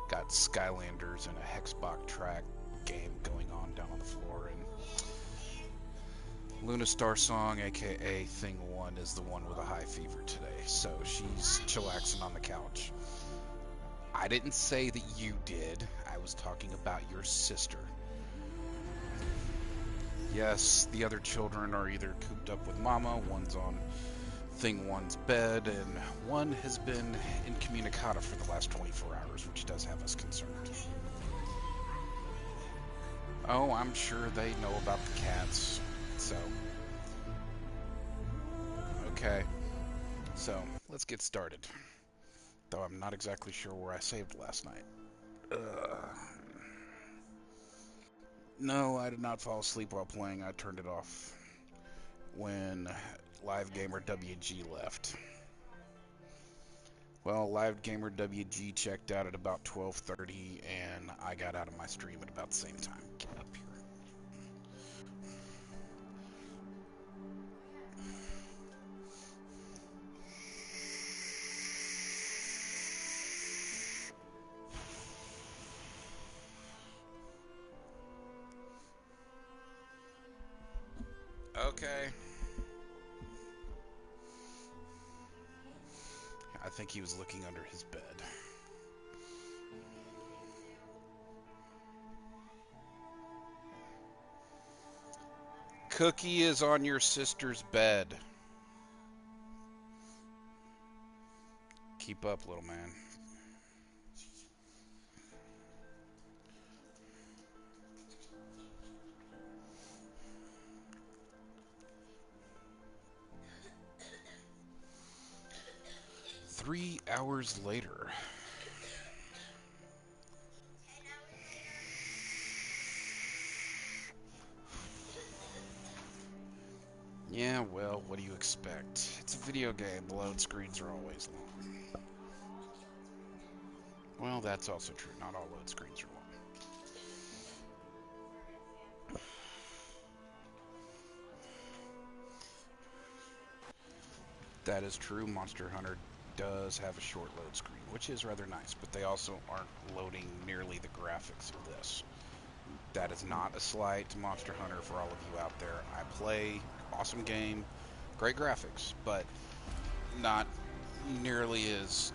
Got Skylanders and a Hexbot track game going on down on the floor, and Luna Star Song, aka Thing 1, is the one with a high fever today, so she's chillaxing on the couch. I didn't say that you did. I was talking about your sister. Yes, the other children are either cooped up with Mama, one's on Thing 1's bed, and one has been incommunicado for the last 24 hours, which does have us concerned. Oh, I'm sure they know about the cats, so... Okay, so let's get started. Though I'm not exactly sure where I saved last night. No, I did not fall asleep while playing. I turned it off when Live Gamer WG left. Well, Live Gamer WG checked out at about 12:30, and I got out of my stream at about the same time. Get up here. Okay. I think he was looking under his bed. Cookie is on your sister's bed. Keep up, little man. Three hours later. Yeah, well, what do you expect? It's a video game. The load screens are always long. Well, that's also true. Not all load screens are long. That is true. Monster Hunter does have a short load screen, which is rather nice, but they also aren't loading nearly the graphics of this. That is not a slight to Monster Hunter for all of you out there. I play, awesome game, great graphics, but not nearly as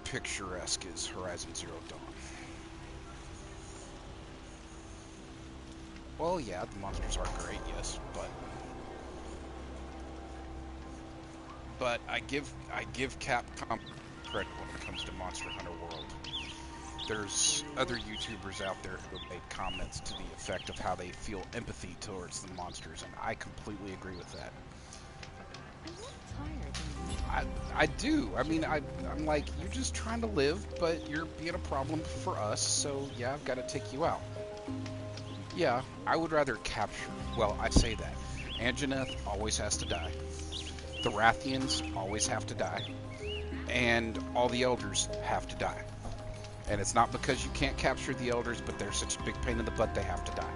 picturesque as Horizon Zero Dawn. Well, yeah, the monsters are great, yes, but I give Capcom credit when it comes to Monster Hunter World. There's other YouTubers out there who have made comments to the effect of how they feel empathy towards the monsters, and I completely agree with that. I do. I mean, I'm like, you're just trying to live, but you're being a problem for us, so yeah, I've got to take you out. Yeah, I would rather capture. Well, I say that. Anjaneth always has to die. The Rathians always have to die. And all the elders have to die. And it's not because you can't capture the elders, but they're such a big pain in the butt they have to die.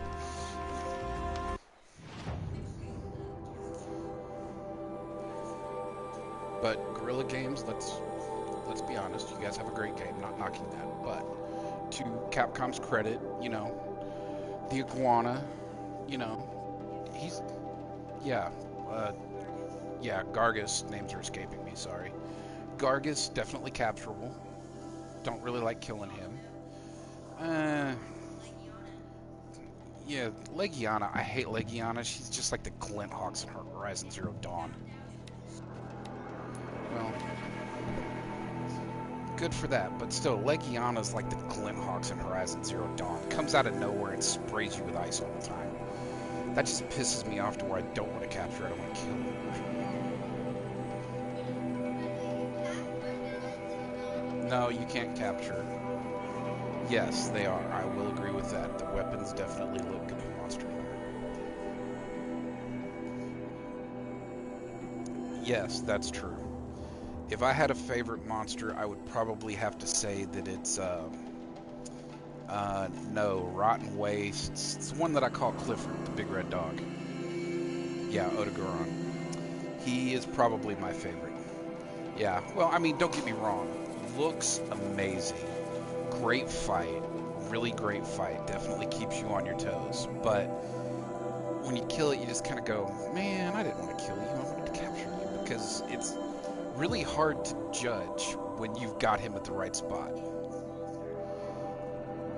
But Guerrilla Games, let's be honest, you guys have a great game, not knocking that. But to Capcom's credit, you know, the iguana, you know, he's, yeah, Gargus, names are escaping me, sorry. Gargus, definitely capturable. Don't really like killing him. Yeah, Legiana, I hate Legiana. She's just like the Glint Hawks in her Horizon Zero Dawn. Well, good for that, but still, Legiana's like the Glint Hawks in Horizon Zero Dawn. Comes out of nowhere and sprays you with ice all the time. That just pisses me off to where I don't want to capture it, I want to kill it. No, you can't capture. Yes, they are. I will agree with that. The weapons definitely look good in Monster Hunter. Yes, that's true. If I had a favorite monster, I would probably have to say that it's, Rotten Waste. It's the one that I call Clifford, the big red dog. Yeah, Odogaron. He is probably my favorite. Yeah, well, I mean, don't get me wrong. Looks amazing. great fight, really great fight, definitely keeps you on your toes, but when you kill it, you just kind of go, man, I didn't want to kill you, I wanted to capture you, because it's really hard to judge when you've got him at the right spot.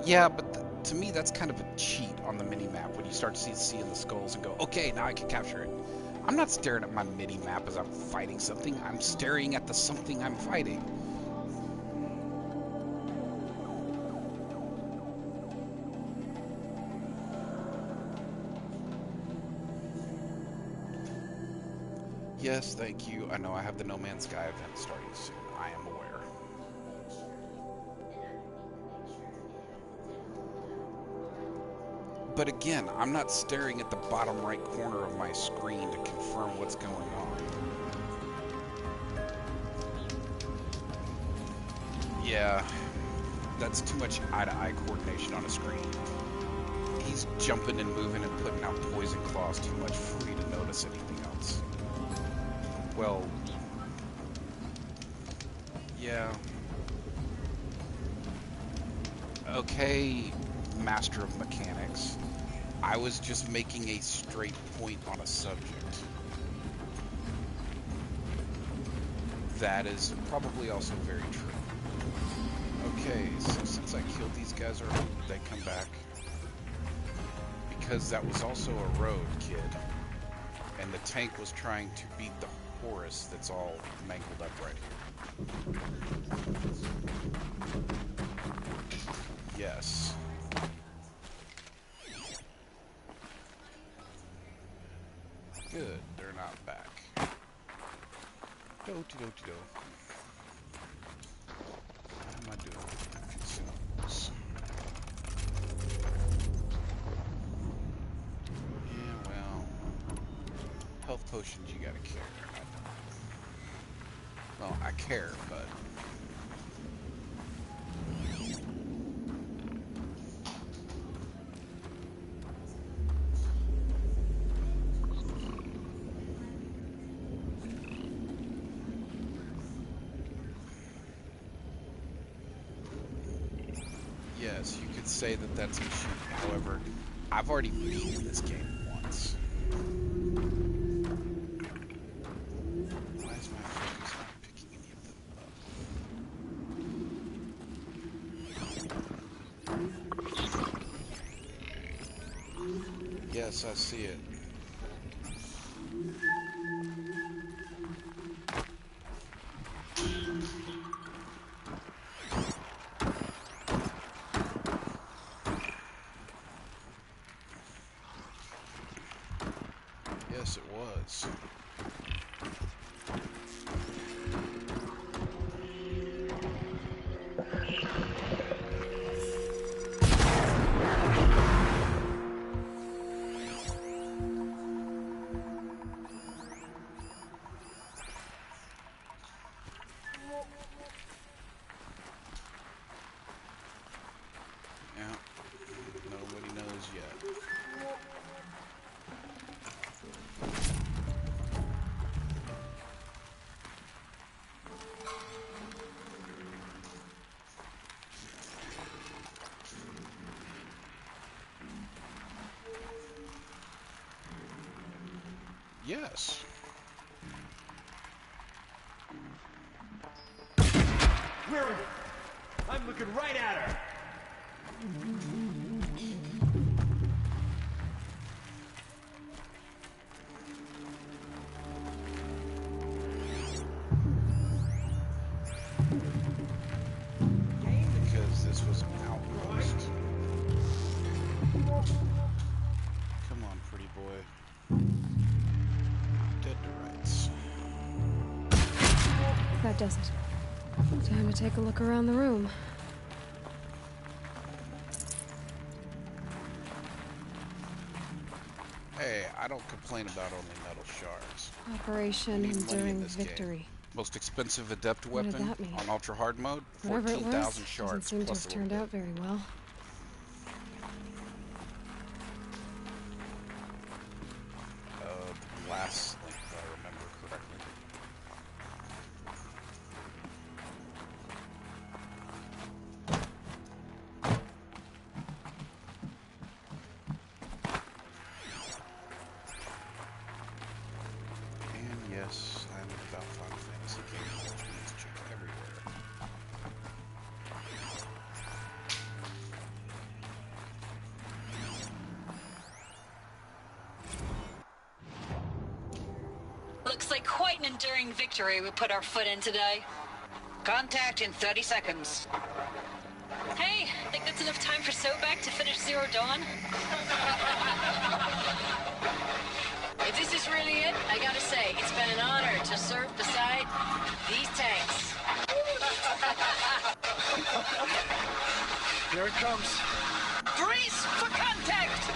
Yeah, but to me, that's kind of a cheat on the mini-map when you start seeing the skulls and go, okay, now I can capture it. I'm not staring at my mini-map as I'm fighting something. I'm staring at the something I'm fighting. Yes, thank you. I know I have the No Man's Sky event starting soon. I am aware. But again, I'm not staring at the bottom right corner of my screen to confirm what's going on. Yeah, that's too much eye-to-eye coordination on a screen. He's jumping and moving and putting out poison claws too much for me to notice anything else. Well, yeah. Okay, Master of Mechanics. I was just making a straight point on a subject. That is probably also very true. Okay, so since I killed these guys already, they come back. Because that was also a road, kid. And the tank was trying to beat the Horus that's all mangled up right here. Yes. Good, they're not back. Do-do-do-do-do. How am I doing? Consumables. Yeah, well... health potions, you gotta care. Well, I care, but... yes, you could say that that's a cheat. However, I've already beaten this game once. Why is my focus not picking any of them up? Yes, I see it. Yes, it was. Yeah, nobody knows yet. Yes. Where? I'm looking right at her. Because this was an outpost. Come on, pretty boy. Dead to rights. That does it. Time to take a look around the room. Hey, I don't complain about only metal shards. Operation Need money in Enduring this game. Victory. Most expensive adept What did weapon that mean? on ultra hard mode, Whatever it was, 14,000 doesn't shards seem to plus have a little turned bit. out very well. The last link, if I remember correctly. like quite an enduring victory we put our foot in today. Contact in 30 seconds. Hey, think that's enough time for Sobek to finish Zero Dawn? If this is really it, I gotta say, it's been an honor to serve beside these tanks. Here it comes. Grease for contact!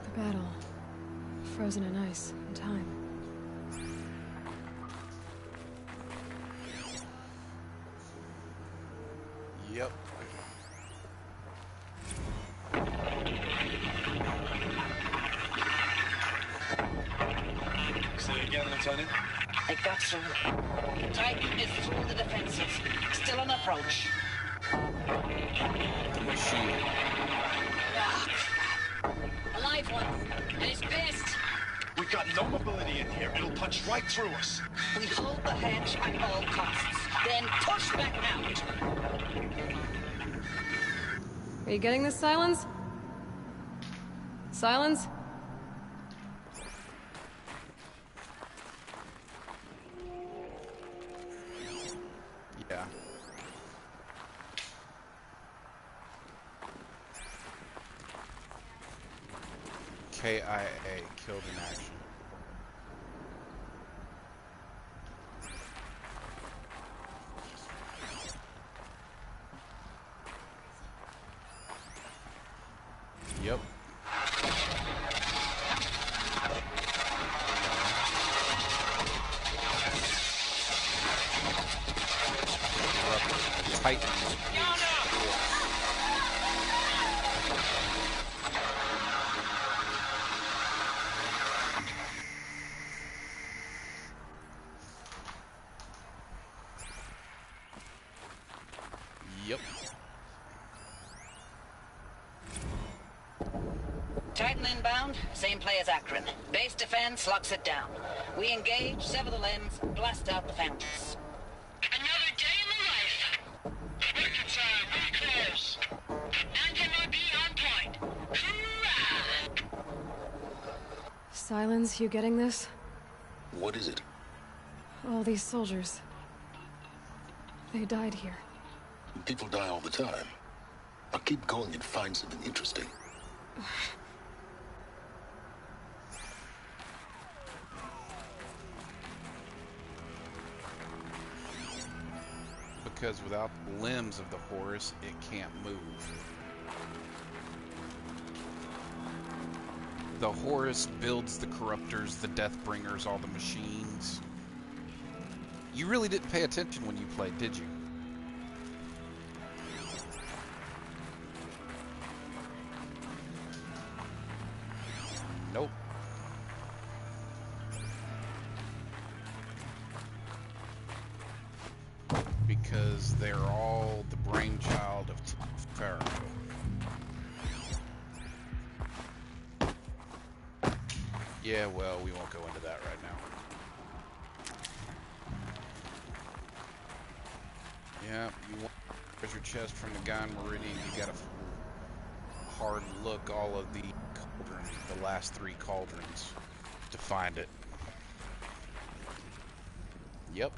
The battle. Frozen in ice and time. Yep. Say it again, Lieutenant. They got through. Titan is through the defenses. Still on approach. The machine. Ah, crap. A live one, and he's pissed. We got no mobility in here. It'll punch right through us. We hold the hedge at all costs. Then push back out. Are you getting this, Silence? Silence? Yeah. KIA, killed in action. Yep. Titan. Yep. Titan inbound, same play as Akron. Base defense locks it down. We engage, sever the limbs, blast out the foundries. Another day in the life. Working time, we close. Anti-MOB on point. Hoorah! Silence, you getting this? What is it? All these soldiers. They died here. People die all the time. I'll keep going and find something interesting. Because without the limbs of the horse, it can't move. The horse builds the corruptors, the deathbringers, all the machines. You really didn't pay attention when you played, did you? Nope. Because they're all the brainchild of Pharaoh. Yeah, well, we won't go into that right now. Yeah, you want treasure chest from the guy in Meridian. You got a hard look all of the cauldrons, the last 3 cauldrons, to find it. Yep.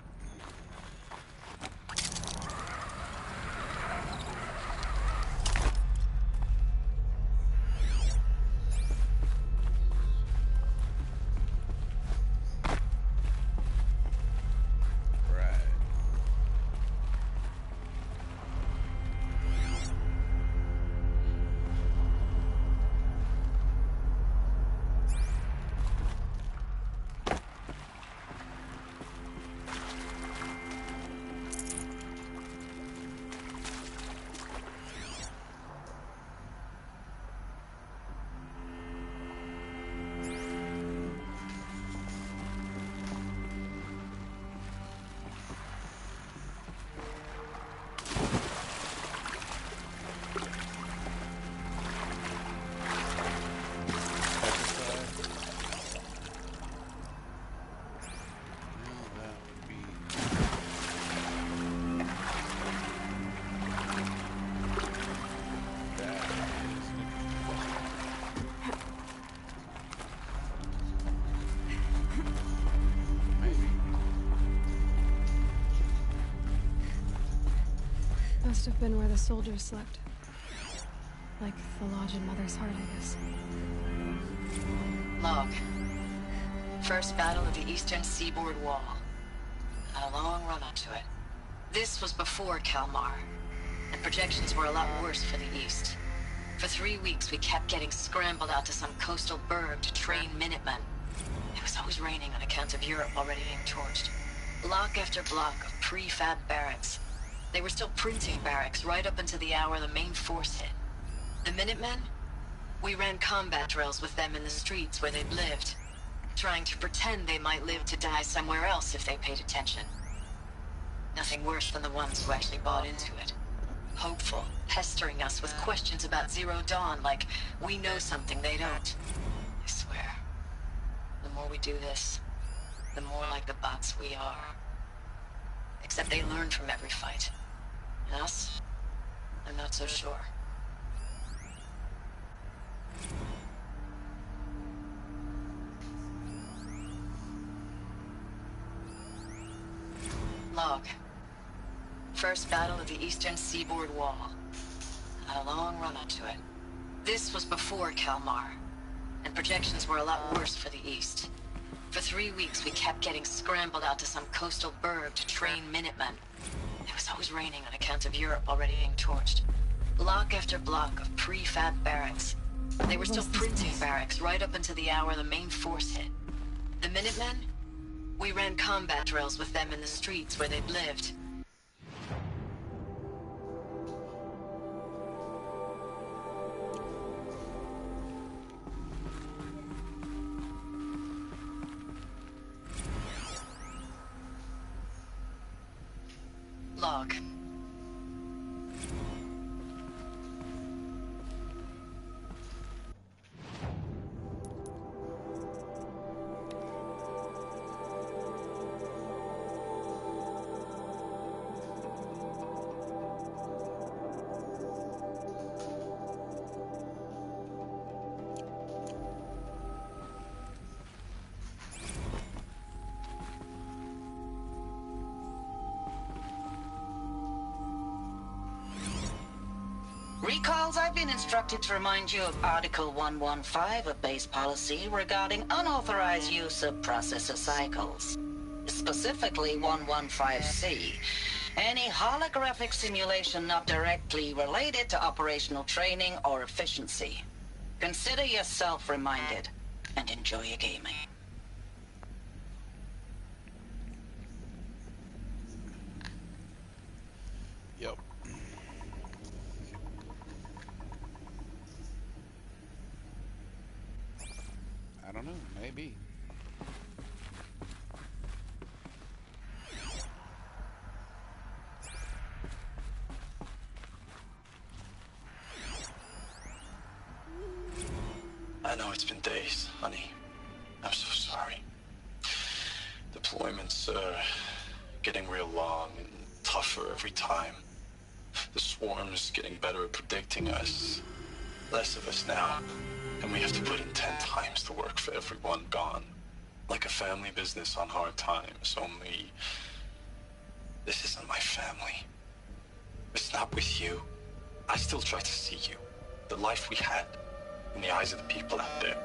have been where the soldiers slept. Like the lodge in Mother's Heart, I guess. Log. First battle of the eastern seaboard wall. Had a long run up to it. This was before Kalmar, and projections were a lot worse for the east. For 3 weeks, we kept getting scrambled out to some coastal burg to train Minutemen. It was always raining on account of Europe already being torched. Block after block of prefab barracks. They were still printing barracks right up until the hour the main force hit. The Minutemen? We ran combat drills with them in the streets where they'd lived, trying to pretend they might live to die somewhere else if they paid attention. Nothing worse than the ones who actually bought into it. Hopeful, pestering us with questions about Zero Dawn like we know something they don't. I swear, the more we do this, the more like the bots we are. Except they learn from every fight. And us? I'm not so sure. Log. First battle of the eastern seaboard wall. Had a long run up to it. This was before Kalmar, and projections were a lot worse for the east. For 3 weeks, we kept getting scrambled out to some coastal burg to train Minutemen. It was always raining on account of Europe already being torched. Block after block of prefab barracks. They were still printing barracks right up until the hour the main force hit. The Minutemen? We ran combat drills with them in the streets where they'd lived. Log. Recalls, I've been instructed to remind you of Article 115 of base policy regarding unauthorized use of processor cycles. Specifically 115C. Any holographic simulation not directly related to operational training or efficiency. Consider yourself reminded, and enjoy your gaming. Yep. I don't know, maybe. I know it's been days, honey. I'm so sorry. Deployments are getting real long and tougher every time. The swarm's getting better at predicting us. Less of us now. And we have to put in 10 times the work for everyone gone. Like a family business on hard times, only... this isn't my family. It's not with you. I still try to see you. The life we had. In the eyes of the people out there.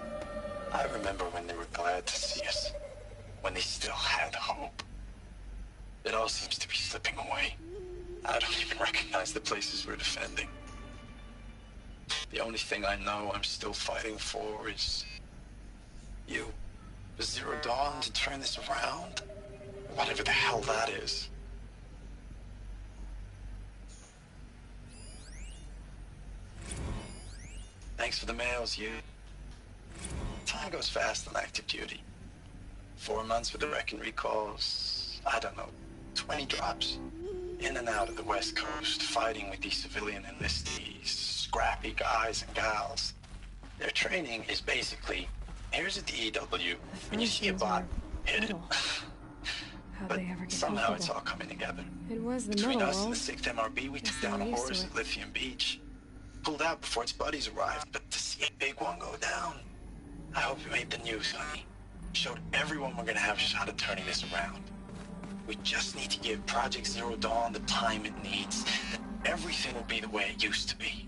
I remember when they were glad to see us. When they still had hope. It all seems to be slipping away. I don't even recognize the places we're defending. The only thing I know I'm still fighting for is... you. The Zero Dawn to turn this around. Whatever the hell that is. Thanks for the mails, you. Time goes fast on active duty. 4 months with the wreck and recalls. I don't know, 20 drops. In and out of the West Coast, fighting with these civilian enlistees, scrappy guys and gals. Their training is basically, here's a DEW. When you see a bot, hit it. But somehow it's all coming together. It was the Between middle us and world. the 6th MRB, we took down a horse at Lithium Beach. Pulled out before its buddies arrived, but to see a big one go down. I hope you made the news, honey. Showed everyone we're gonna have a shot at turning this around. We just need to give Project Zero Dawn the time it needs, the everything will be the way it used to be.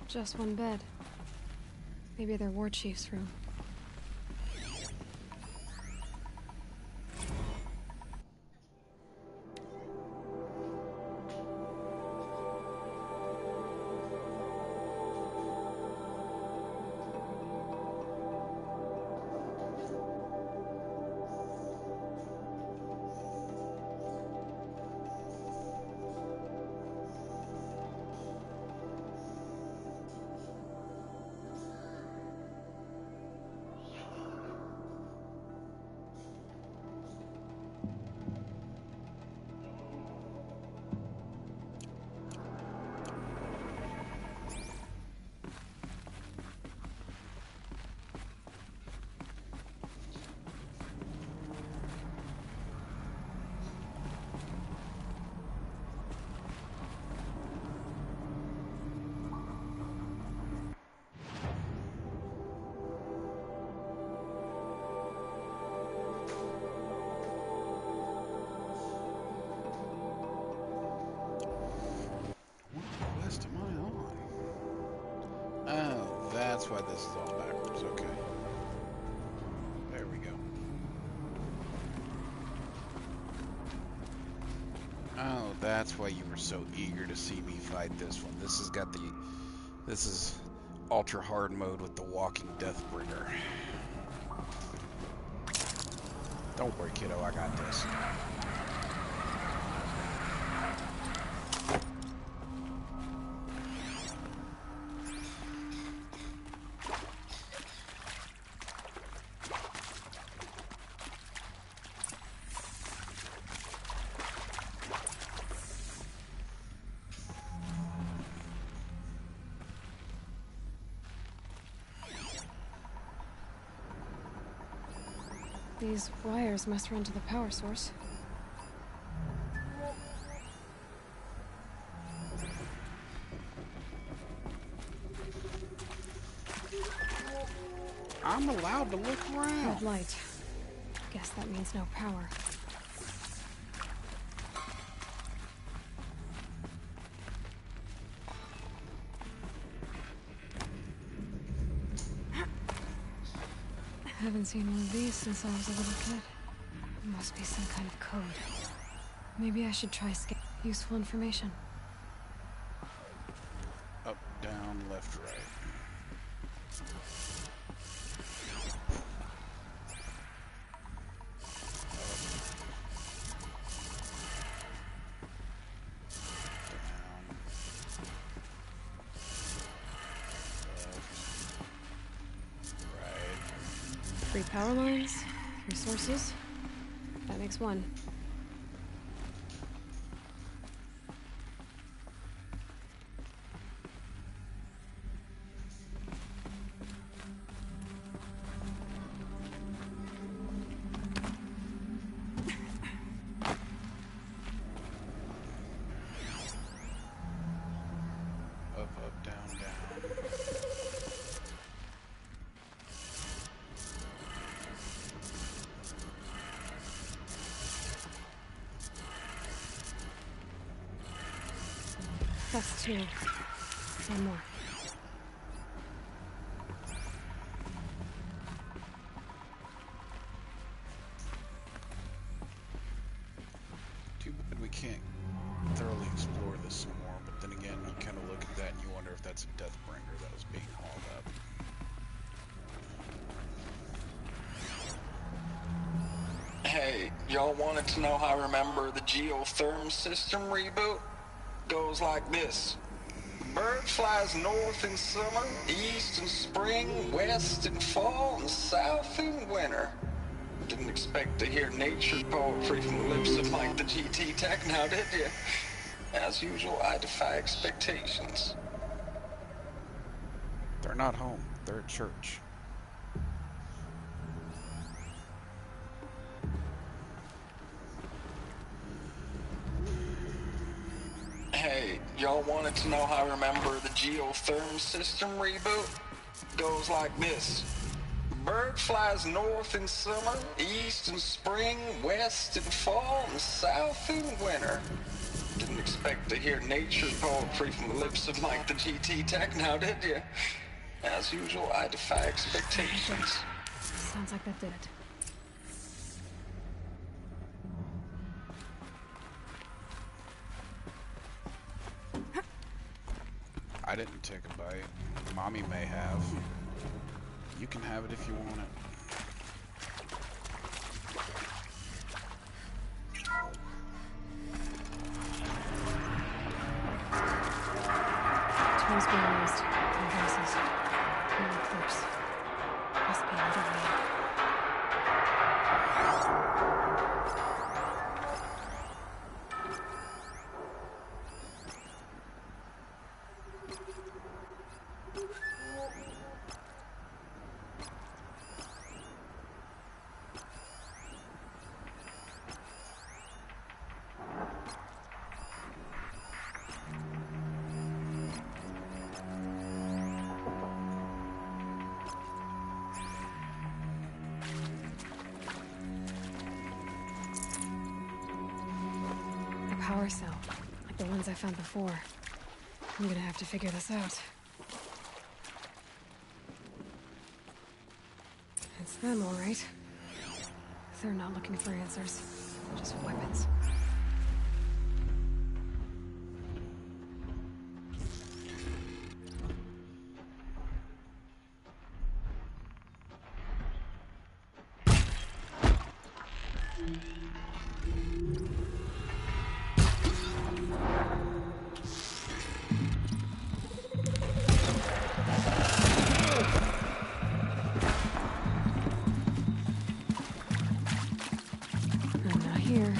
Just one bed. Maybe their war chief's room. That's why this is all backwards. Okay. There we go. Oh, that's why you were so eager to see me fight this one. This has got the... This is ultra hard mode with the walking Deathbringer. Don't worry, kiddo. I got this. These wires must run to the power source. I'm allowed to look around. Red light. Guess that means no power. I haven't seen one of these since I was a little kid. It must be some kind of code. Maybe I should try scanning. Useful information. Up, down, left, right. Three power lines, 3 sources. That makes 1. Up, up, down, down. That's 2. One more. explore this some more, but then again, you kind of look at that and you wonder if that's a Deathbringer that was being hauled up. Hey, y'all wanted to know how I remember the geotherm system reboot? Goes like this. Bird flies north in summer, east in spring, west in fall, and south in winter. Didn't expect to hear nature poetry from the lips of Mike the GT Tech now, did you? As usual, I defy expectations. They're not home. They're at church. Hey, y'all wanted to know how I remember the geotherm system reboot? Goes like this. Bird flies north in summer, east in spring, west in fall, and south in winter. Didn't expect to hear nature poetry from the lips of Mike the GT Tech now, did you? As usual, I defy expectations. Sounds like that did it. I didn't take a bite. Mommy may have. You can have it if you want it. Tools being used. And dresses. No clips. Must be another way. Power cell, like the ones I found before. I'm gonna have to figure this out. It's them, all right. They're not looking for answers, just weapons. I'm not here.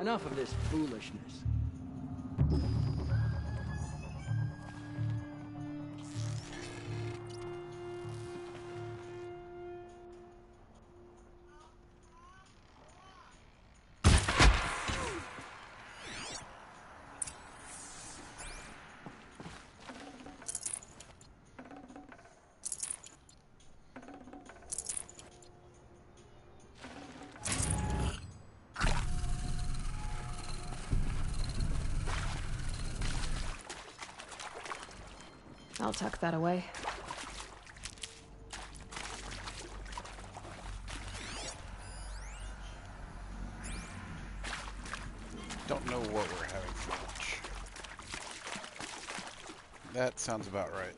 enough of this foolishness. I'll tuck that away. Don't know what we're having for lunch. That sounds about right.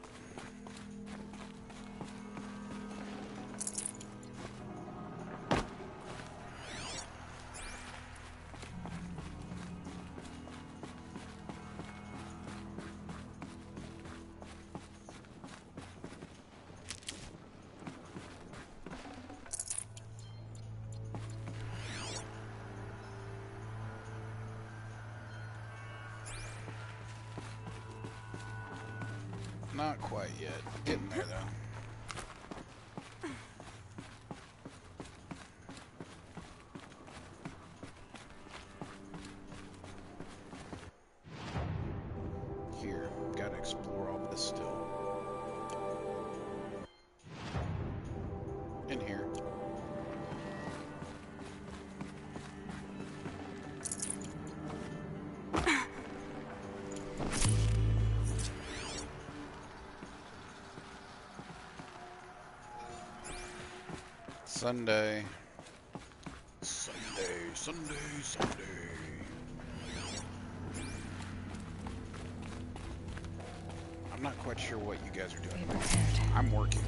Not quite yet. Getting there, though. Here, gotta explore all this still. In here. Sunday. Sunday, Sunday, Sunday. I'm not quite sure what you guys are doing. I'm working.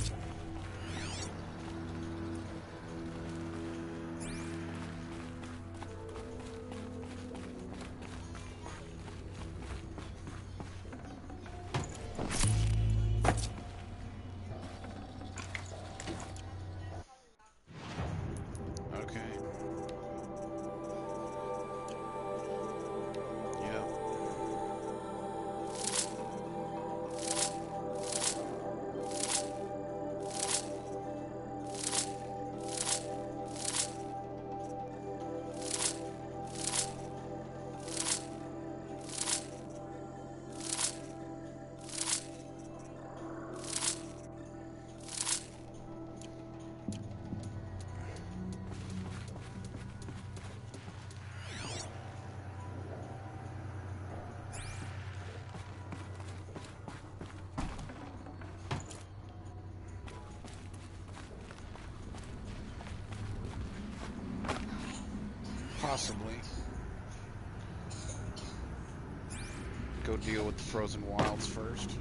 Possibly. Go deal with the frozen wilds first.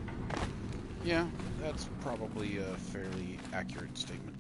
Yeah, that's probably a fairly accurate statement.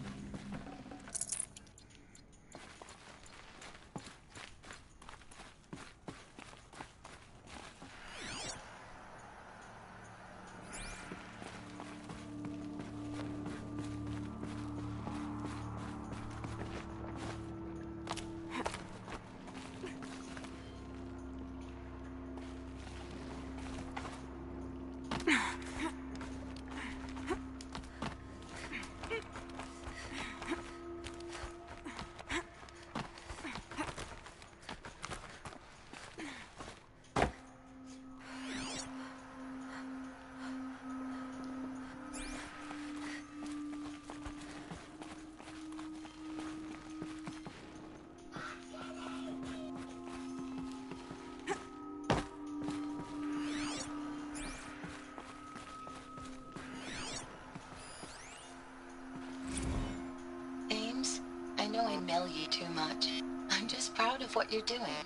Mail you too much. I'm just proud of what you're doing.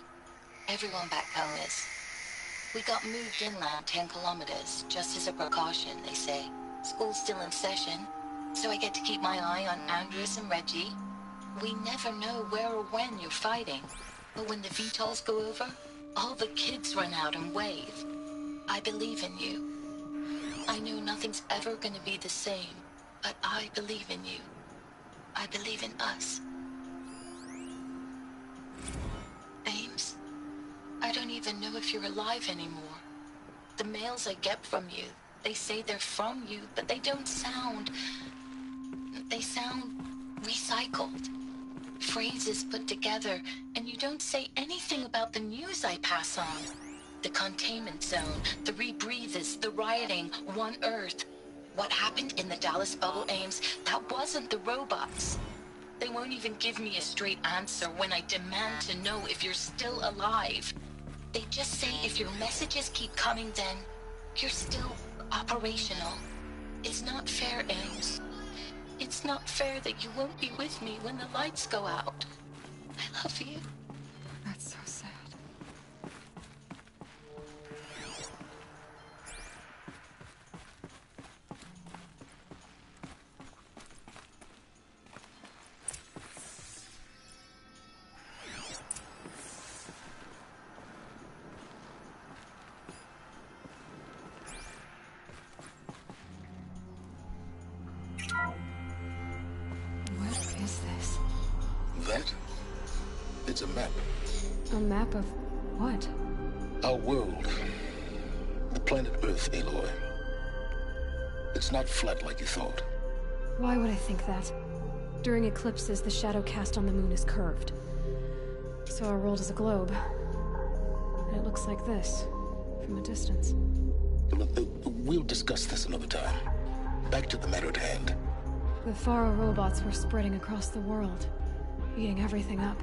Everyone back home is. We got moved inland 10 kilometers, just as a precaution, they say. School's still in session, so I get to keep my eye on Andres and Reggie. We never know where or when you're fighting, but when the VTOLs go over, all the kids run out and wave. I believe in you. I know nothing's ever gonna be the same, but I believe in you. I believe in us. Ames, even know if you're alive anymore. The mails I get from you, they say they're from you, but they don't sound... They sound recycled. Phrases put together, and you don't say anything about the news I pass on. The containment zone, the rebreathers, the rioting, One Earth. What happened in the Dallas bubble, Ames, that wasn't the robots. They won't even give me a straight answer when I demand to know if you're still alive. They just say if your messages keep coming, then you're still operational. It's not fair, Ames. It's not fair that you won't be with me when the lights go out. I love you. That's so sad. What is this? That? It's a map. A map of what? Our world. The planet Earth, Aloy. It's not flat like you thought. Why would I think that? During eclipses, the shadow cast on the moon is curved. So our world is a globe. And it looks like this, from a distance. We'll discuss this another time. Back to the matter at hand. The Faro robots were spreading across the world, eating everything up.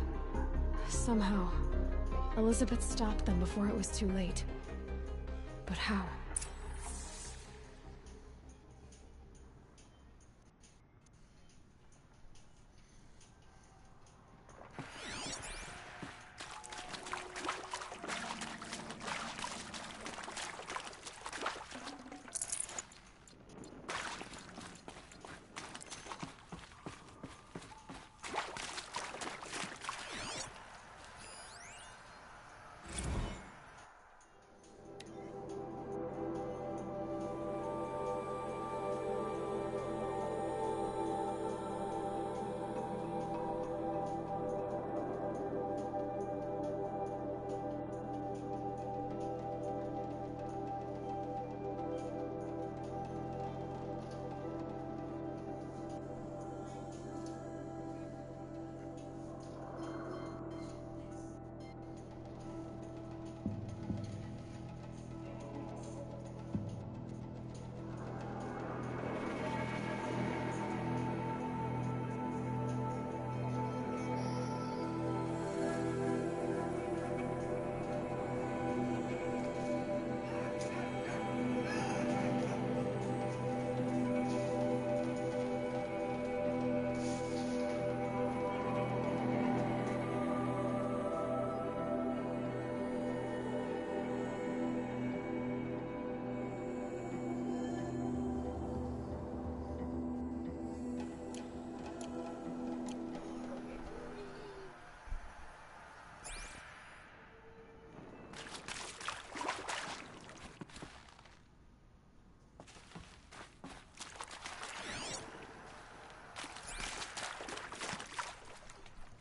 Somehow, Elizabeth stopped them before it was too late. But how?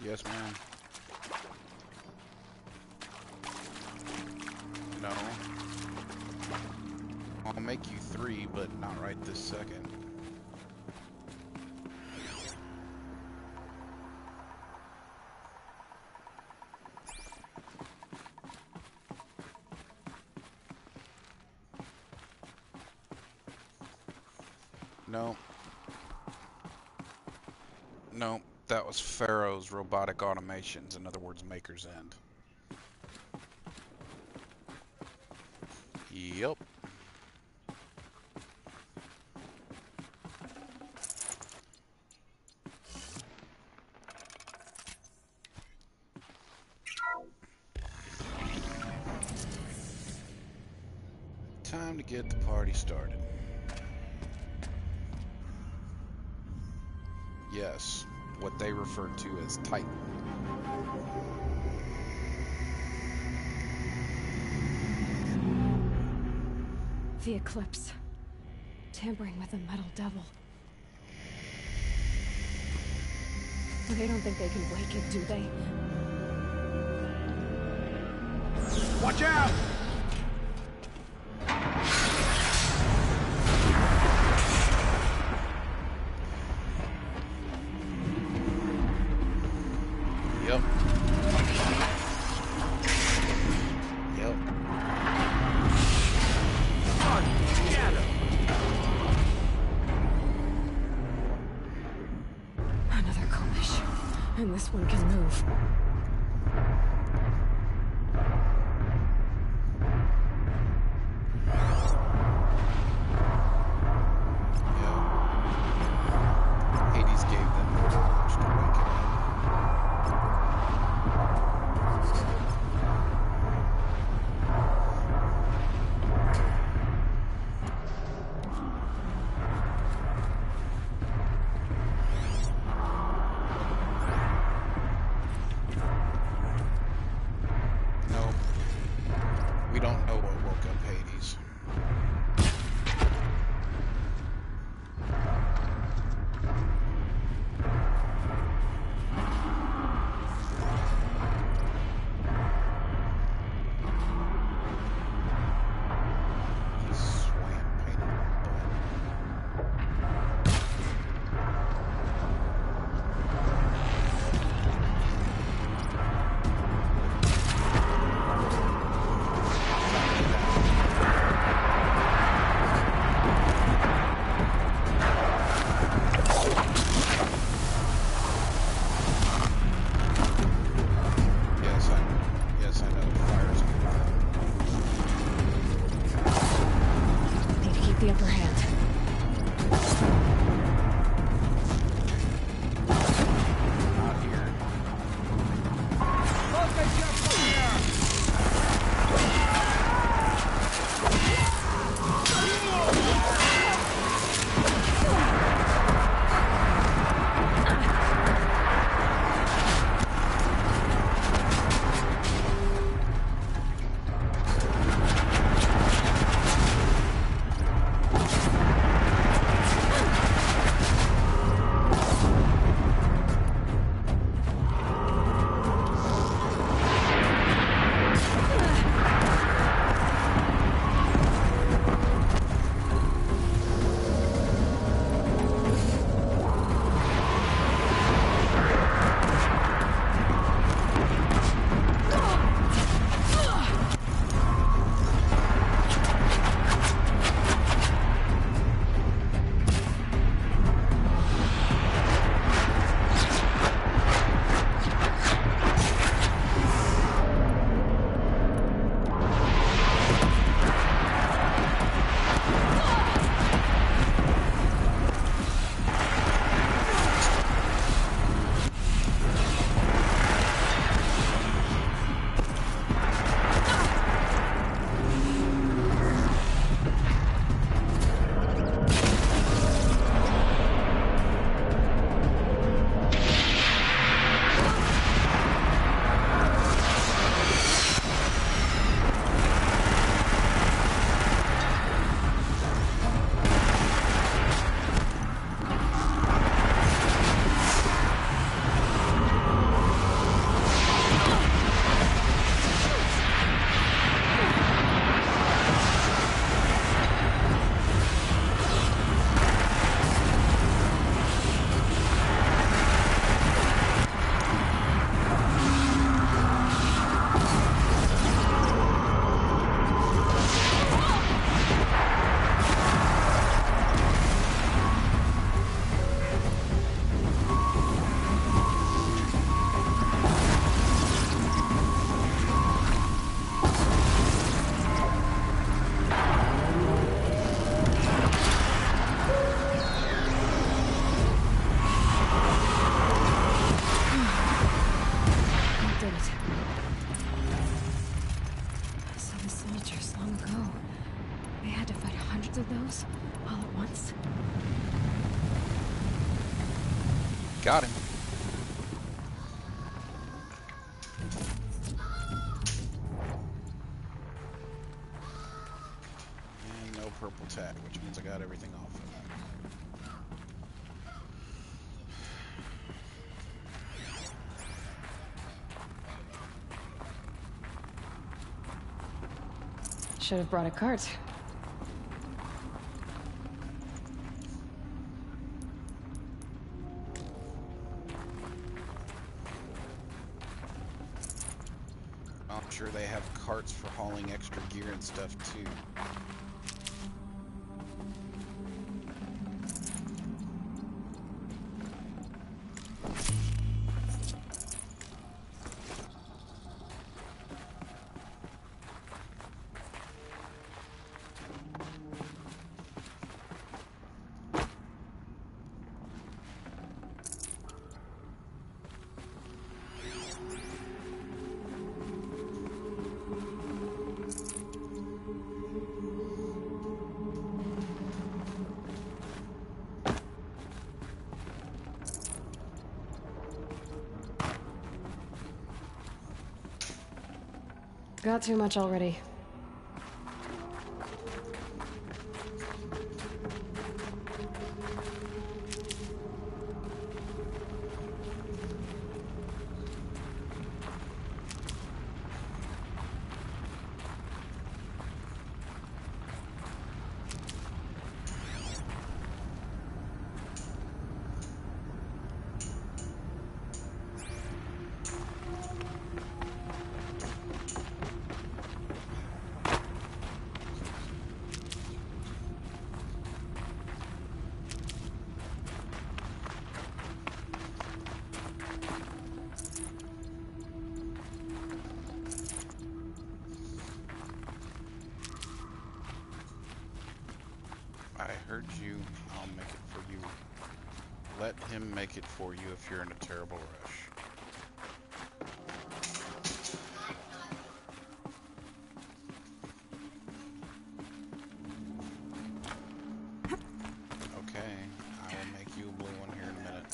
Yes, ma'am. No. I'll make you 3, but not right this second. No. No, that was Pharaoh's robotic automations, in other words, Maker's End. Yep. Time to get the party started. Yes, what they refer to as Titan. The eclipse. Tampering with the metal devil. They don't think they can break it, do they? Watch out! Yep. Yep. Another collision. And this one can move. Yeah. Hades gave them the knowledge to wake it up. Nope. We don't know what woke up Hades. He swam painting butt. Yes, I know. Fire's Need to keep the upper hand. not here. Hundreds of those? All at once? Got him. And no purple tag, which means I got everything off of that. Should have brought a cart. I'm sure they have carts for hauling extra gear and stuff too. Got too much already. I heard you. I'll make it for you. Let him make it for you if you're in a terrible rush. Okay, I will make you a blue one here in a minute.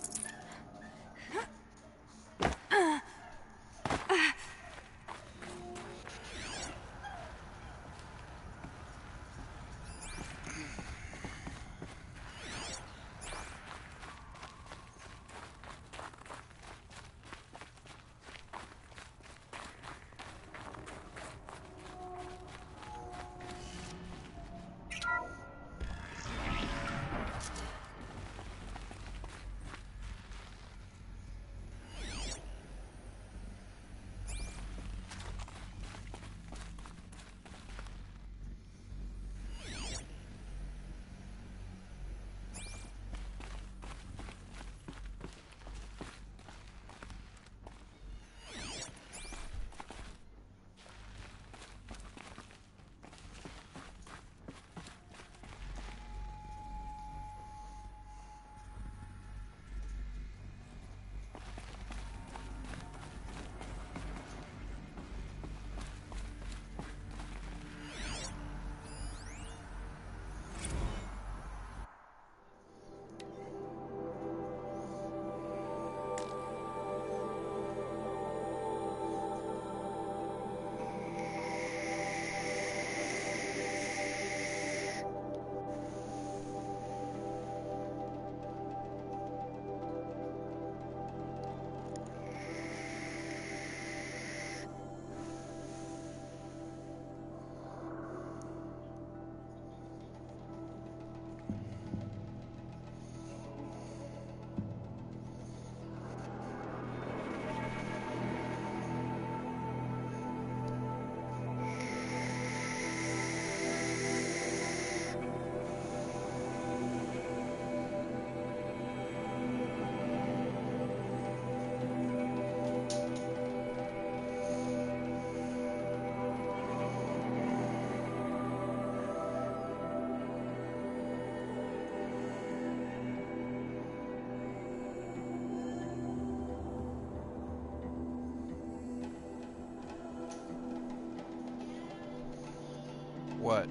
What?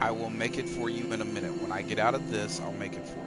I will make it for you in a minute. When I get out of this, I'll make it for you.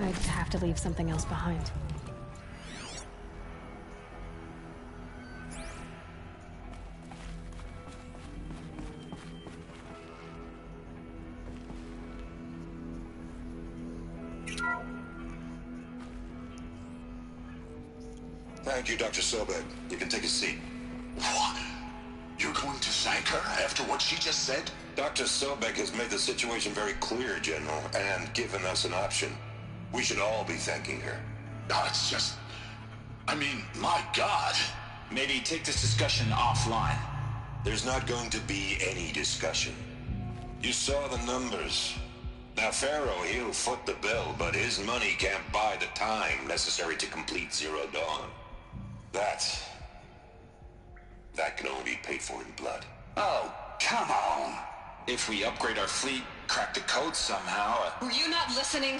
I'd have to leave something else behind. Thank you, Dr. Sobek. You can take a seat. What? You're going to thank her after what she just said? Dr. Sobek has made the situation very clear, General, and given us an option. We should all be thanking her. No, it's just... I mean, my God. Maybe take this discussion offline. There's not going to be any discussion. You saw the numbers. Now, Pharaoh, he'll foot the bill, but his money can't buy the time necessary to complete Zero Dawn. That can only be paid for in blood. Oh, come on. If we upgrade our fleet, crack the code somehow... Were you not listening?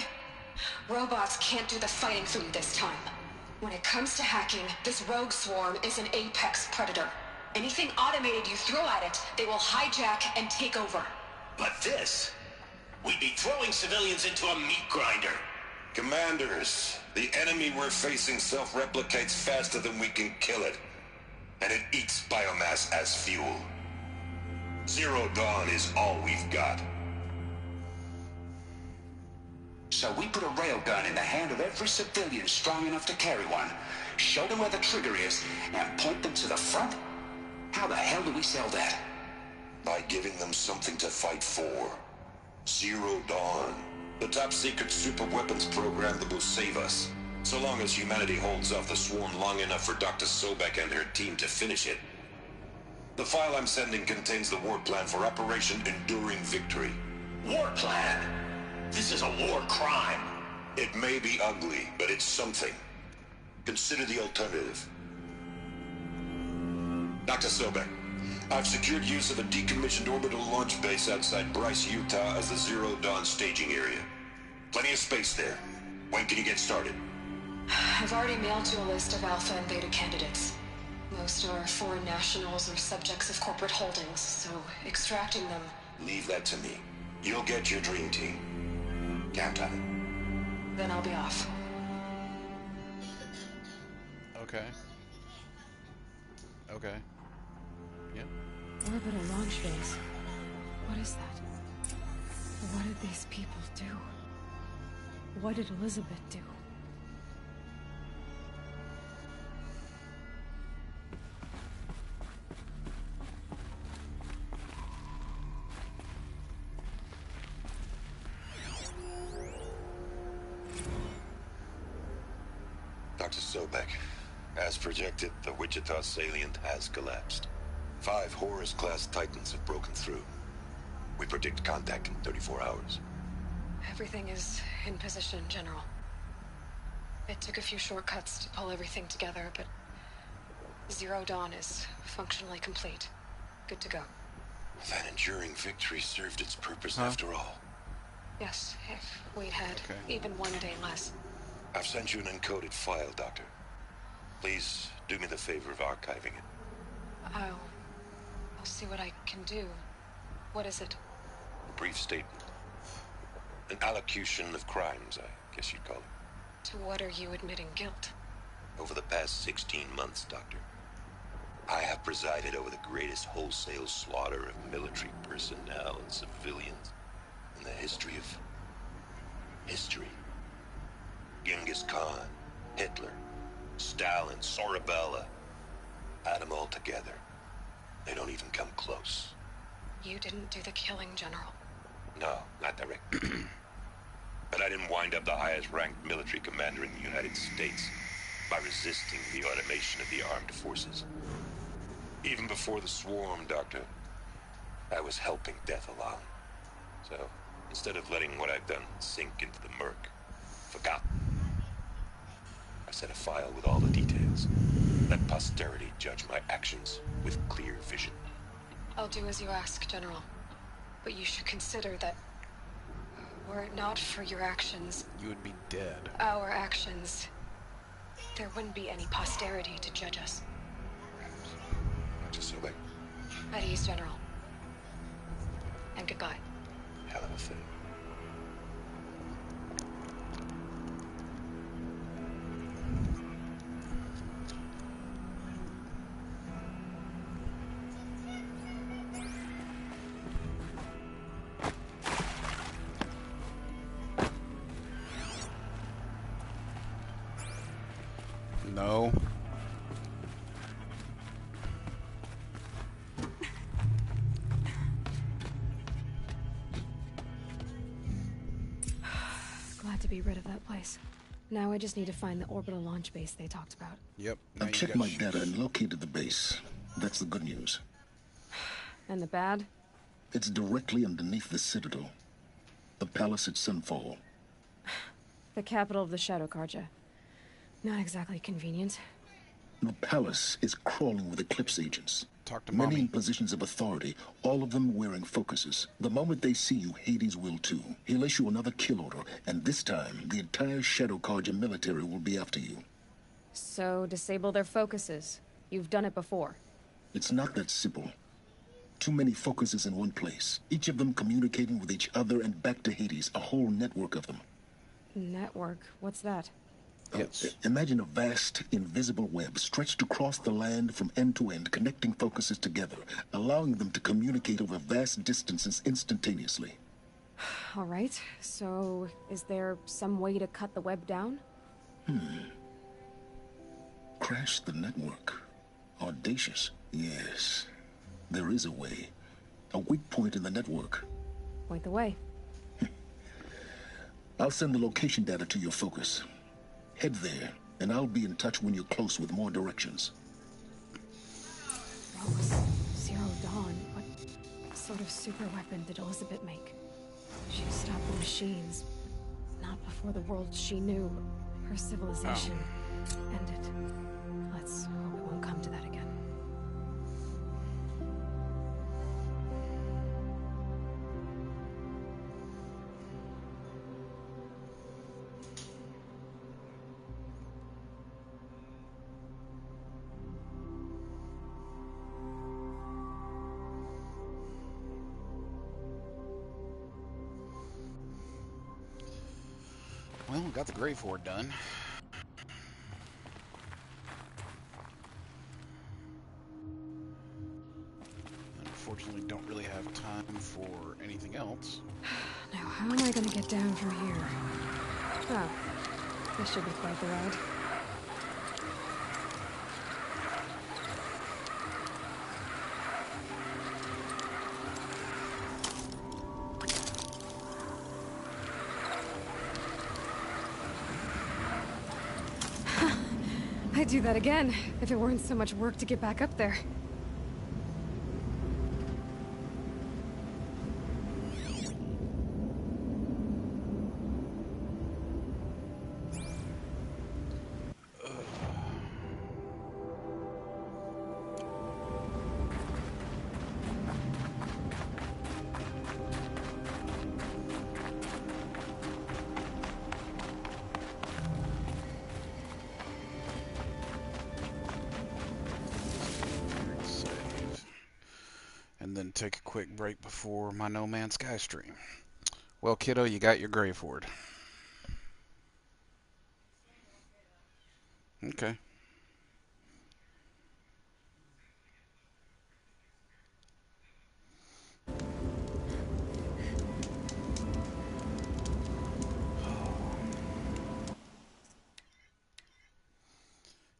Robots can't do the fighting for you this time. When it comes to hacking, this rogue swarm is an apex predator. Anything automated you throw at it, they will hijack and take over. But this... We'd be throwing civilians into a meat grinder. Commanders, the enemy we're facing self-replicates faster than we can kill it. And it eats biomass as fuel. Zero Dawn is all we've got. So we put a railgun in the hand of every civilian strong enough to carry one, show them where the trigger is, and point them to the front? How the hell do we sell that? By giving them something to fight for. Zero Dawn. The top-secret super-weapons program that will save us. So long as humanity holds off the swarm long enough for Dr. Sobek and her team to finish it. The file I'm sending contains the war plan for Operation Enduring Victory. War plan? This is a war crime. It may be ugly, but it's something. Consider the alternative. Dr. Sobek, I've secured use of a decommissioned orbital launch base outside Bryce, Utah as the Zero Dawn staging area. Plenty of space there. When can you get started? I've already mailed you a list of Alpha and Beta candidates. Most are foreign nationals or subjects of corporate holdings, so extracting them... Leave that to me. You'll get your dream team. Count on it. Then I'll be off. Okay. Okay. Yeah. Orbital launch base. What is that? What did these people do? What did Elizabeth do? Dr. Sobek, as projected, the Wichita salient has collapsed. 5 Horus-class Titans have broken through. We predict contact in 34 hours. Everything is in position, General. It took a few shortcuts to pull everything together, but Zero Dawn is functionally complete. Good to go. That enduring victory served its purpose after all. Yes, if we'd had even one day less. I've sent you an encoded file, Doctor. Please do me the favor of archiving it. I'll see what I can do. What is it? A brief statement. An allocution of crimes, I guess you'd call it. To what are you admitting guilt? Over the past 16 months, Doctor, I have presided over the greatest wholesale slaughter of military personnel and civilians in the history of... history. Genghis Khan, Hitler, Stalin, Sorabella. Add them all together. They don't even come close. You didn't do the killing, General. No, not directly. But I didn't wind up the highest-ranked military commander in the United States by resisting the automation of the armed forces. Even before the swarm, Doctor, I was helping death along. So, instead of letting what I've done sink into the murk, forgotten, I set a file with all the details. Let posterity judge my actions with clear vision. I'll do as you ask, General. But you should consider that were it not for your actions... You would be dead. Our actions... There wouldn't be any posterity to judge us. Dr. Sobek. At ease, General. And goodbye. Hell of a thing. to be rid of that place. Now I just need to find the orbital launch base they talked about. Yep. Now I've checked my data and located the base. That's the good news. And the bad? It's directly underneath the Citadel. The palace at Sunfall. The capital of the Shadow Carja. Not exactly convenient. The palace is crawling with Eclipse agents. Talk to Many Mommy. in positions of authority, all of them wearing focuses. The moment they see you, Hades will too. He'll issue another kill order, and this time, the entire Shadow Carja military will be after you. So, disable their focuses. You've done it before. It's not that simple. Too many focuses in one place, each of them communicating with each other and back to Hades, a whole network of them. Network? What's that? Yes. Imagine a vast, invisible web stretched across the land from end to end, connecting focuses together, allowing them to communicate over vast distances instantaneously. All right, so is there some way to cut the web down? Crash the network. Audacious. Yes, there is a way. A weak point in the network. Point the way. I'll send the location data to your focus. Head there, and I'll be in touch when you're close with more directions. Rose, Zero Dawn, what sort of super weapon did Elizabeth make? She stopped the machines, not before the world she knew, her civilization, ended. Let's hope it won't come to that again. Well, we got the Grave Hoard done. Unfortunately, don't really have time for anything else. Now, how am I gonna get down from here? Oh, this should be quite the ride. I'd do that again, if it weren't so much work to get back up there. Then take a quick break before my No Man's Sky stream. Well, kiddo, you got your Grave Hoard. Okay.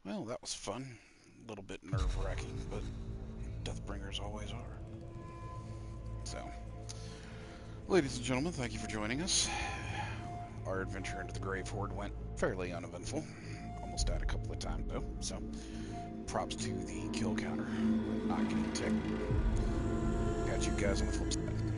Well, that was fun. A little bit nerve-wracking, but Deathbringers always are. So, ladies and gentlemen, thank you for joining us. Our adventure into the Grave Hoard went fairly uneventful. Almost died a couple of times, though, so props to the kill counter. Not getting ticked. Got you guys on the flip side.